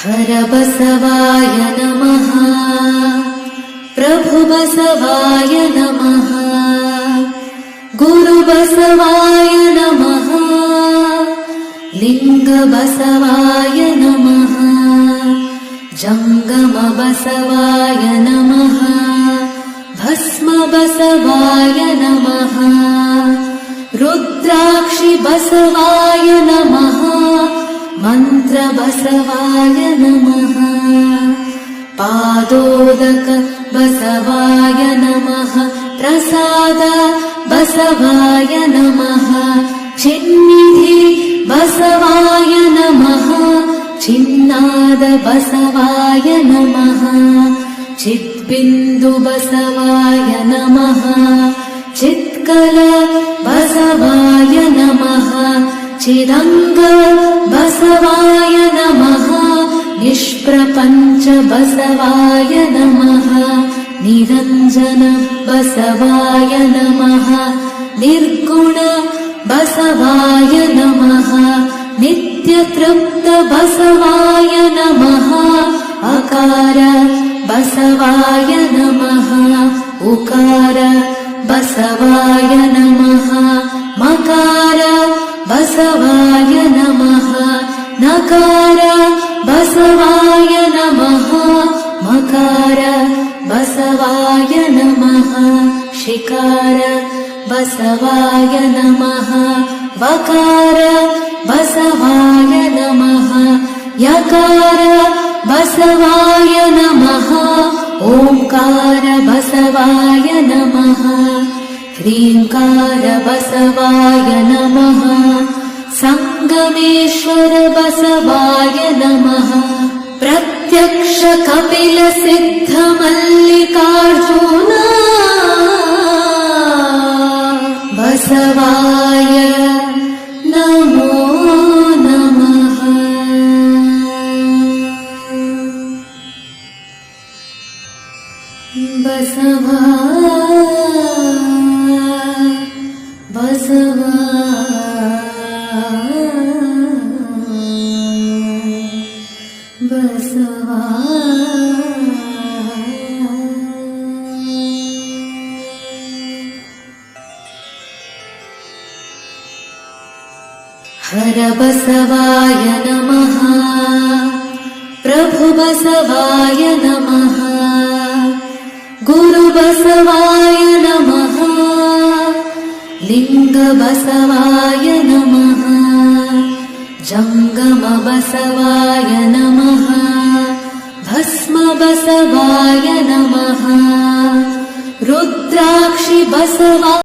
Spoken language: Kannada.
ಹರ ಬಸವಾಯ ನಮಃ. ಪ್ರಭು ಬಸವಾಯ ನಮಃ. ಗುರು ಬಸವಾಯ ನಮಃ. ಲಿಂಗ ಬಸವಾಯ ನಮಃ. ಜಂಗಮ ಬಸವಾಯ ನಮಃ. ಭಸ್ಮ ಬಸವಾಯ ನಮಃ. ರುದ್ರಾಕ್ಷಿ ಬಸವಾಯ ನಮಃ. ಮಂತ್ರ ಬಸವಾಯ ನಮಃ. ಪಾದೋದಕ ಬಸವಾಯ ನಮಃ. ಪ್ರಸಾದ ಬಸವಾಯ ನಮಃ. ಚಿನ್ನಿಧಿ ಬಸವಾಯ ನಮಃ. ಚಿನ್ನಾದ ಬಸವಾಯ ನಮಃ. ಚಿದ್ಬಿಂದು ಬಸವಾಯ ನಮಃ. ಚಿತ್ಕಲ ಬಸವಾಯ ನಮಃ. ಚಿದಂಗ ಬಸವಾಯ ನಮಃ. ನಿಷ್ಪ್ರಪಂಚ ಬಸವಾಯ ನಮಃ. ನಿರಂಜನ ಬಸವಾಯ ನಮಃ. ನಿರ್ಗುಣ ಬಸವಾಯ ನಮಃ. ನಿತ್ಯ ತೃಪ್ತ ಬಸವಾಯ ನಮಃ. ಅಕಾರ ಬಸವಾಯ ನಮಃ. ಉಕಾರ ಬಸವಾಯ ನಮಃ. ಮಕಾರ ಬಸವಾಯ ನಮಃ. ನಕಾರ ಬಸವಾಯ ನಮಃ. ಮಕಾರ ಬಸವಾಯ ನಮಃ. ಶಿಕಾರ ಬಸವಾಯ ನಮಃ. ವಕಾರ ಬಸವಾಯ ನಮಃ. ಯಕಾರ ಬಸವಾಯ ನಮಃ. ಓಂಕಾರ ಬಸವಾಯ ನಮಃ. ಹ್ರೀಂಕಾರ ಬಸವಾಯ ನಮಃ. ಸಂಗಮೇಶ್ವರ ಬಸವಾಯ ನಮಃ. ಪ್ರತ್ಯಕ್ಷ ಕಪಿಲ ಸಿದ್ಧ ಮಲ್ಲಿಕಾರ್ಜುನ ಬಸವಾಯ ನಮೋ ನಮಃ. ಬಸವಾ ಬಸವಾ ಬಸವಾ. ಹರ ಬಸವಾಯ ನಮಃ. ಪ್ರಭು ಬಸವಾಯ ನಮಃ. ಗುರು ಬಸವಾಯ ನಮಃ. ಲಿಂಗ ಬಸವಾಯ ನಮಃ. ಜಂಗಮ ಬಸವಾಯ ನಮಃ. ಭಸ್ಮ ಬಸವಾಯ ನಮಃ. ರುದ್ರಾಕ್ಷಿ ಬಸವ